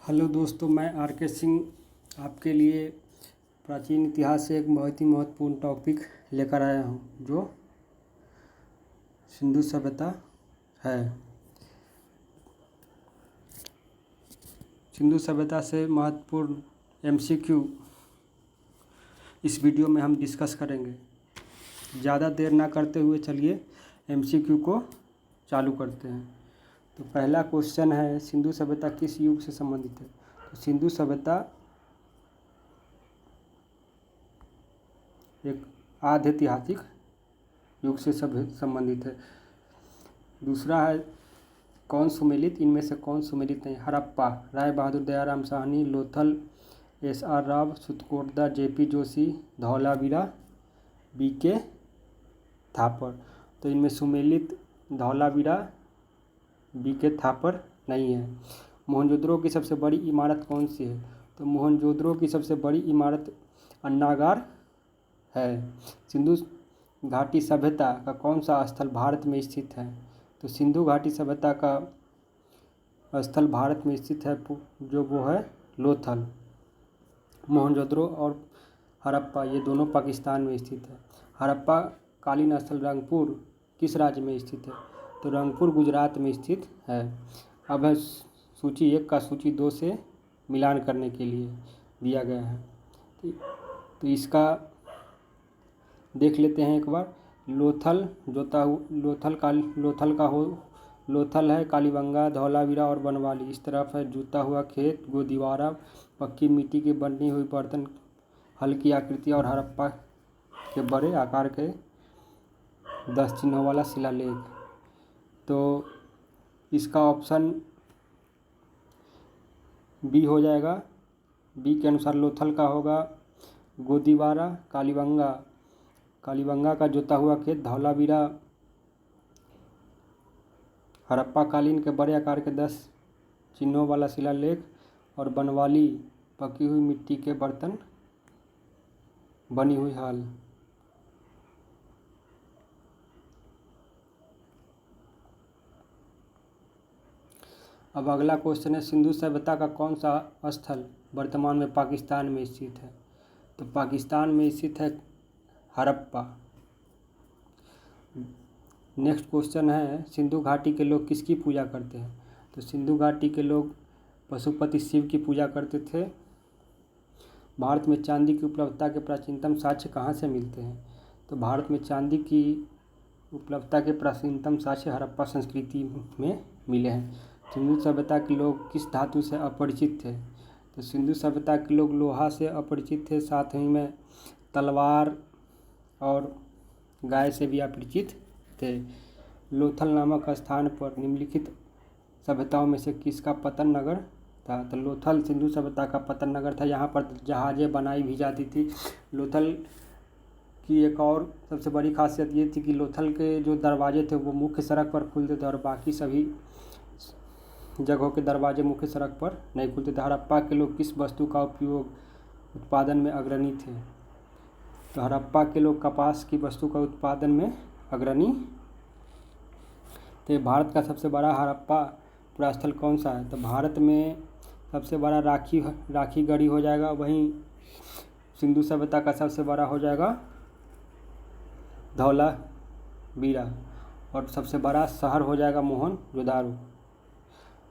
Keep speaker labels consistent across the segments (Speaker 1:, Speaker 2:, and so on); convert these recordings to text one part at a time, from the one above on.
Speaker 1: Hello दोस्तों, मैं are के सिंह आपके लिए प्राचीन इतिहास से एक बहुत ही महत्वपूर्ण टॉपिक लेकर आया हूँ जो सिंधु सभ्यता है। सिंधु सभ्यता से महत्वपूर्ण एमसीक्यू इस वीडियो में हम डिस्कस करेंगे। ज़्यादा देर ना करते हुए चलिए एमसीक्यू को चालू करते हैं। तो पहला क्वेश्चन है, सिंधु सभ्यता किस युग से संबंधित है? तो सिंधु सभ्यता एक आद्य ऐतिहासिक युग से संबंधित है। दूसरा है, कौन सुमेलित? इनमें से कौन सुमेलित नहीं? Harappa, Rai Bahadur Dayaram Sahni, Lothal, S R. Rao, Sutkotada, J P. Joshi, Dholavira, B K. Thapar. तो इनमें सुमेलित धौलावीरा, बी.के. थापर नहीं है। मोहनजोदड़ो की सबसे बड़ी इमारत कौन सी है? तो मोहनजोदड़ो की सबसे बड़ी इमारत अन्नागार है। सिंधु घाटी सभ्यता का कौन सा स्थल भारत में स्थित है? तो सिंधु घाटी सभ्यता का स्थल भारत में स्थित है जो वो है लोथल। मोहनजोदड़ो और हड़प्पा ये दोनों पाकिस्तान में स्थित है। हड़प्पा कालीन स्थल रंगपुर किस राज्य में स्थित है? तो रंगपुर गुजरात में स्थित है। अब है सूची 1 का सूची 2 से मिलान करने के लिए दिया गया है। तो इसका देख लेते हैं एक बार। लोथल लोथल है कालीबंगा, धौलावीरा और बनवाली। इस तरफ है जूता हुआ खेत, गोदीवारा, पक्की मिट्टी की बनी हुई बर्तन, हल्की आकृति और हड़प्पा के बड़े आकार के 10 चिन्हों वाला शिलालेख। तो इसका ऑप्शन बी हो जाएगा। बी के अनुसार लोथल का होगा गोदीवारा, कालीबंगा का जोता हुआ खेत, धौलावीरा हड़प्पा कालीन के बड़े आकार के 10 चिन्हों वाला शिलालेख, और बनवाली पकी हुई मिट्टी के बर्तन बनी हुई हाल। अब अगला क्वेश्चन है, सिंधु सभ्यता का कौन सा स्थल वर्तमान में पाकिस्तान में स्थित है? तो पाकिस्तान में स्थित है हड़प्पा। नेक्स्ट क्वेश्चन है, सिंधु घाटी के लोग किसकी पूजा करते हैं? तो सिंधु घाटी के लोग पशुपति शिव की पूजा करते थे। भारत में चांदी की उपलब्धता के प्राचीनतम साक्ष्य कहाँ से मिलते हैं? तो भारत में चांदी की उपलब्धता के प्राचीनतम साक्ष्य हड़प्पा संस्कृति में मिले हैं। सिंधु सभ्यता के लोग किस धातु से अपरिचित थे? तो सिंधु सभ्यता के लोग लोहा से अपरिचित थे, साथ ही में तलवार और गाय से भी अपरिचित थे। लोथल नामक स्थान पर निम्नलिखित सभ्यताओं में से किसका पतन नगर था? तो लोथल सिंधु सभ्यता का पतन नगर था। यहाँ पर जहाज़ें बनाई भी जाती थी। लोथल की एक और सबसे बड़ी खासियत ये थी कि लोथल के जो दरवाजे थे वो मुख्य सड़क पर खुलते थे और बाकी सभी जगहों के दरवाजे मुख्य सड़क पर नहीं खुलते थे। हड़प्पा के लोग किस वस्तु का उपयोग उत्पादन में अग्रणी थे? तो हड़प्पा के लोग कपास की वस्तु का उत्पादन में अग्रणी थे। भारत का सबसे बड़ा हड़प्पा पुरास्थल कौन सा है? तो भारत में सबसे बड़ा राखी गढ़ी हो जाएगा। वहीं सिंधु सभ्यता का सबसे बड़ा हो जाएगा धौलावीरा, और सबसे बड़ा शहर हो जाएगा मोहनजोदड़ो।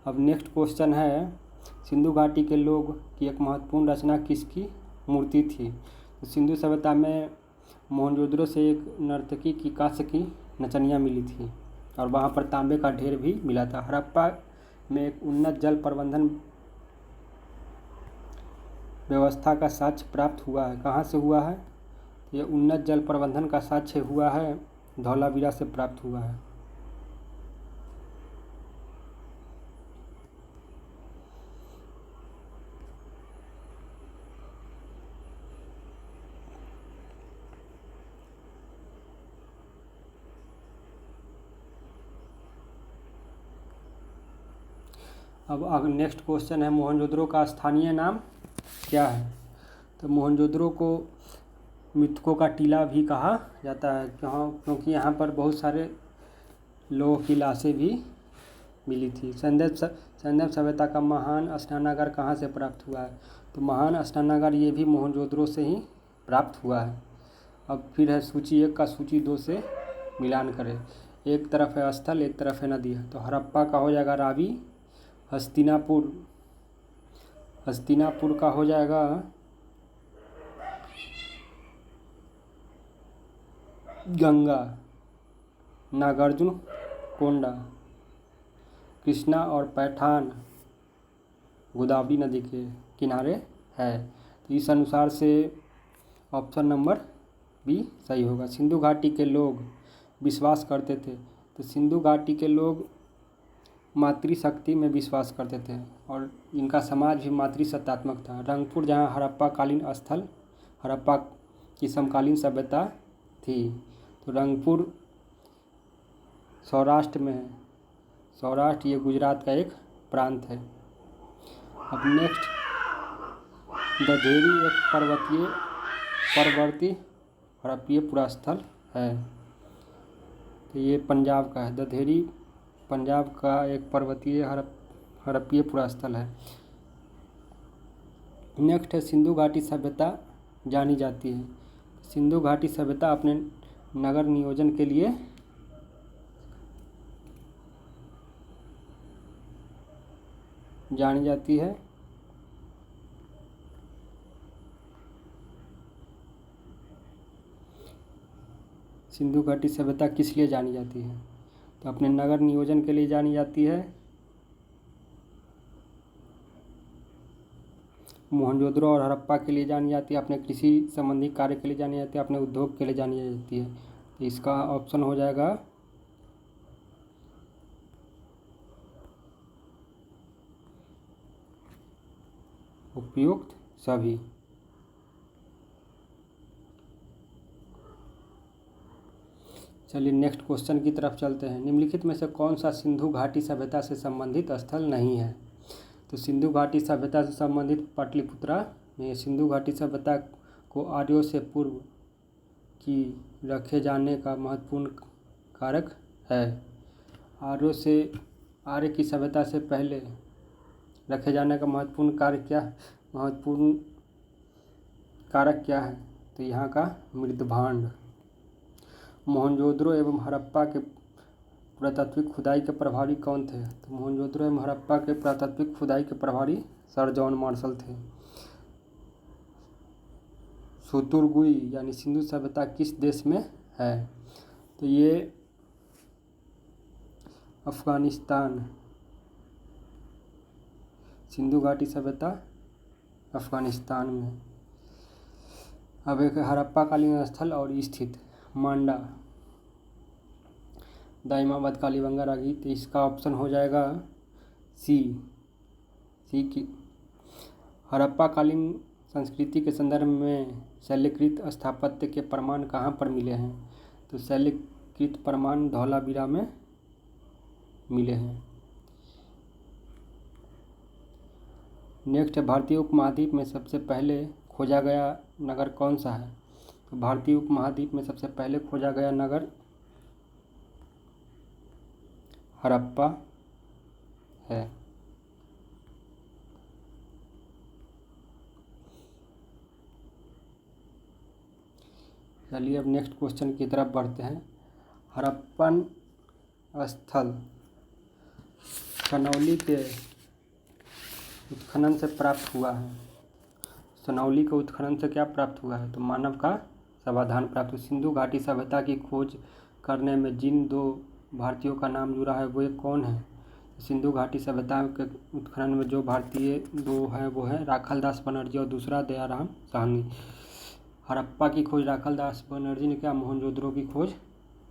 Speaker 1: अब नेक्स्ट क्वेश्चन है, सिंधु घाटी के लोग की एक महत्वपूर्ण रचना किसकी मूर्ति थी? तो सिंधु सभ्यता में मोहनजोदड़ो से एक नर्तकी की कांस्य की नचनियाँ मिली थी और वहाँ पर तांबे का ढेर भी मिला था। हड़प्पा में एक उन्नत जल प्रबंधन व्यवस्था का साक्ष्य प्राप्त हुआ है। कहाँ से हुआ है? ये उन्नत जल प्रबंधन का साक्ष्य हुआ है धौलावीरा से प्राप्त हुआ है। अब नेक्स्ट क्वेश्चन है, मोहनजोदड़ो का स्थानीय नाम क्या है? तो मोहनजोदड़ो को मृतकों का टीला भी कहा जाता है क्योंकि यहाँ पर बहुत सारे लोगों की लाशें भी मिली थी। सैंधव सभ्यता का महान स्नानागार कहाँ से प्राप्त हुआ है? तो महान स्नानागार ये भी मोहनजोदड़ो से ही प्राप्त हुआ है। अब फिर है सूची 1 का सूची 2 से मिलान करें। एक तरफ है स्थल, एक तरफ है नदी है। तो हड़प्पा का हो जाएगा रावी। हस्तिनापुर का हो जाएगा गंगा। नागार्जुन कोंडा, कृष्णा और पैठान गोदावरी नदी के किनारे है। तो इस अनुसार से ऑप्शन नंबर बी सही होगा। सिंधु घाटी के लोग विश्वास करते थे, तो सिंधु घाटी के लोग मातृशक्ति में विश्वास करते थे और इनका समाज भी मातृसत्तात्मक था। रंगपुर जहाँ हड़प्पा की समकालीन सभ्यता थी, तो रंगपुर सौराष्ट्र में है। सौराष्ट्र ये गुजरात का एक प्रांत है। अब नेक्स्ट, दधेरी एक परवर्ती हड़प्पीय पुरास्थल है। तो ये पंजाब का है। दधेरी पंजाब का एक पर्वतीय हड़प्पीय पुरास्थल है। नेक्स्ट है सिंधु घाटी सभ्यता जानी जाती है। सिंधु घाटी सभ्यता अपने नगर नियोजन के लिए जानी जाती है। सिंधु घाटी सभ्यता किस लिए जानी जाती है? तो अपने नगर नियोजन के लिए जानी जाती है। मोहनजोदड़ो और हड़प्पा के लिए जानी जाती है। अपने कृषि संबंधी कार्य के लिए जानी जाती है। अपने उद्योग के लिए जानी जाती है। तो इसका ऑप्शन हो जाएगा उपयुक्त सभी। चलिए नेक्स्ट क्वेश्चन की तरफ चलते हैं। निम्नलिखित में से कौन सा सिंधु घाटी सभ्यता से संबंधित स्थल नहीं है? तो सिंधु घाटी सभ्यता से संबंधित पाटलिपुत्रा में सिंधु घाटी सभ्यता को आर्यों से पूर्व की रखे जाने का महत्वपूर्ण कारक है। आर्य की सभ्यता से पहले रखे जाने का महत्वपूर्ण कारक क्या है? तो यहाँ का मृदभांड। मोहनजोदड़ो एवं हड़प्पा के पुरातात्विक खुदाई के प्रभारी कौन थे? तो मोहनजोदड़ो एवं हड़प्पा के पुरातात्विक खुदाई के प्रभारी सर जॉन मार्शल थे। सुतुरगुई यानी सिंधु सभ्यता किस देश में है? तो ये अफगानिस्तान। सिंधु घाटी सभ्यता अफगानिस्तान में। अब एक हड़प्पा कालीन स्थल और स्थित मांडा, दाइमाबाद, कालीबंगा, रागी। तो इसका ऑप्शन हो जाएगा सी की हड़प्पा कालीन संस्कृति के संदर्भ में शैलकृत स्थापत्य के प्रमाण कहाँ पर मिले हैं? तो शैलकृत प्रमाण धौलावीरा में मिले हैं। नेक्स्ट है भारतीय उपमहाद्वीप में सबसे पहले खोजा गया नगर कौन सा है? तो भारतीय उपमहाद्वीप में सबसे पहले खोजा गया नगर हड़प्पा है। चलिए अब नेक्स्ट क्वेश्चन की तरफ बढ़ते हैं। हड़प्पन स्थल सनौली के उत्खनन से प्राप्त हुआ है। सनौली के उत्खनन से क्या प्राप्त हुआ है? तो मानव का समाधान प्राप्त हुआ। सिंधु घाटी सभ्यता की खोज करने में जिन 2 भारतीयों का नाम जुड़ा है वो कौन है? सिंधु घाटी सभ्यता के उत्खनन में जो भारतीय 2 हैं वो हैं राखालदास बनर्जी और दूसरा दयाराम साहनी। हड़प्पा की खोज राखालदास बनर्जी ने किया। मोहनजोदड़ो की खोज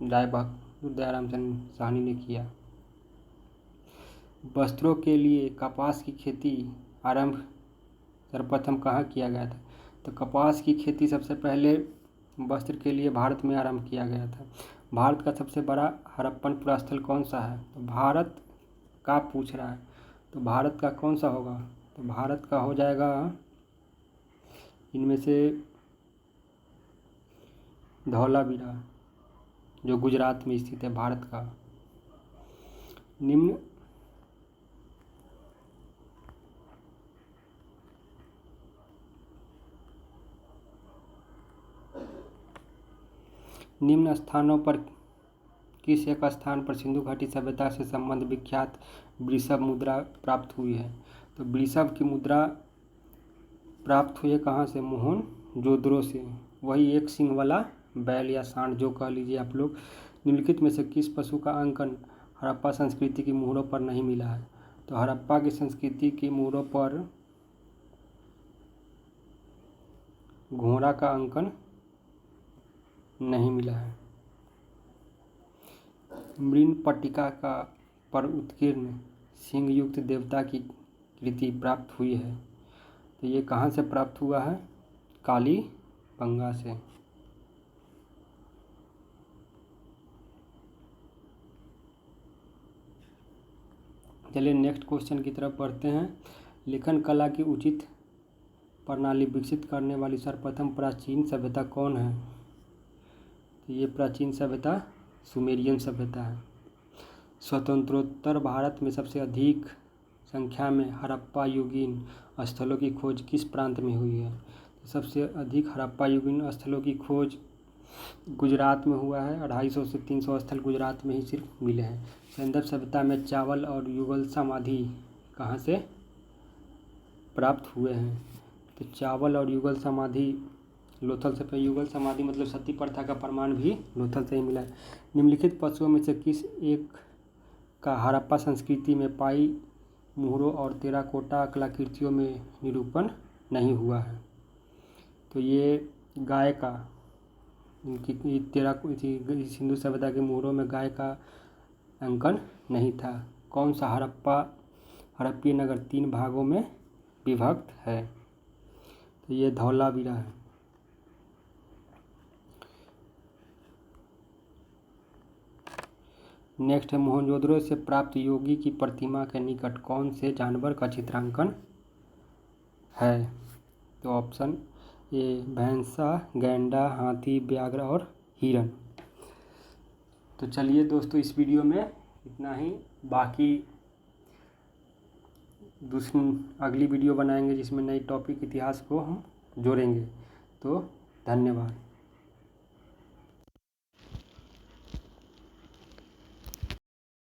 Speaker 1: राय बहादुर दयाराम साहनी ने किया। वस्त्रों के लिए कपास की खेती आरंभ सर्वप्रथम कहाँ किया गया था? तो कपास की खेती सबसे पहले वस्त्र के लिए भारत में आरंभ किया गया था। भारत का सबसे बड़ा हड़प्पन पुरास्थल कौन सा है? तो भारत का पूछ रहा है, तो भारत का कौन सा होगा? तो भारत का हो जाएगा इनमें से धौलावीरा जो गुजरात में स्थित है भारत का। निम्न स्थानों पर किस एक स्थान पर सिंधु घाटी सभ्यता से संबंध विख्यात वृषभ मुद्रा प्राप्त हुई है? तो वृषभ की मुद्रा प्राप्त हुई है कहाँ से? मोहनजोदड़ो से। वही एक सींग वाला बैल या सांड जो कह लीजिए आप लोग। निम्नलिखित में से किस पशु का अंकन हड़प्पा संस्कृति की मोहरों पर नहीं मिला है? तो हड़प्पा की संस्कृति की मोहरों पर घोड़ा का अंकन नहीं मिला है। मृणपट्टिका का पर उत्कीर्ण सिंह युक्त देवता की कृति प्राप्त हुई है। तो ये कहाँ से प्राप्त हुआ है? कालीबंगा से। चलिए नेक्स्ट क्वेश्चन की तरफ बढ़ते हैं। लेखन कला की उचित प्रणाली विकसित करने वाली सर्वप्रथम प्राचीन सभ्यता कौन है? तो ये प्राचीन सभ्यता सुमेरियन सभ्यता है। स्वतंत्रोत्तर भारत में सबसे अधिक संख्या में हड़प्पा युगीन स्थलों की खोज किस प्रांत में हुई है? तो सबसे अधिक हड़प्पा युगीन स्थलों की खोज गुजरात में हुआ है। 250 से 300 स्थल गुजरात में ही सिर्फ मिले हैं। सैंधव सभ्यता में चावल और युगल समाधि कहाँ से प्राप्त हुए हैं? तो चावल और युगल समाधि लोथल से। युगल समाधि मतलब सती प्रथा का प्रमाण भी लोथल से ही मिला है। निम्नलिखित पशुओं में से किस एक का हड़प्पा संस्कृति में पाई मोहरों और टेराकोटा कलाकृतियों में निरूपण नहीं हुआ है? तो ये गाय का, इनकी सिंधु सभ्यता के मोहरों में गाय का अंकन नहीं था। कौन सा हड़प्पीय नगर 3 भागों में विभक्त है? तो ये धौलावीरा है। नेक्स्ट है मोहनजोदड़ो से प्राप्त योगी की प्रतिमा के निकट कौन से जानवर का चित्रांकन है? तो ऑप्शन ए भैंसा, गैंडा, हाथी, व्याघ्र और हिरण। तो चलिए दोस्तों इस वीडियो में इतना ही। बाकी अगली वीडियो बनाएंगे जिसमें नई टॉपिक इतिहास को हम जोड़ेंगे। तो धन्यवाद।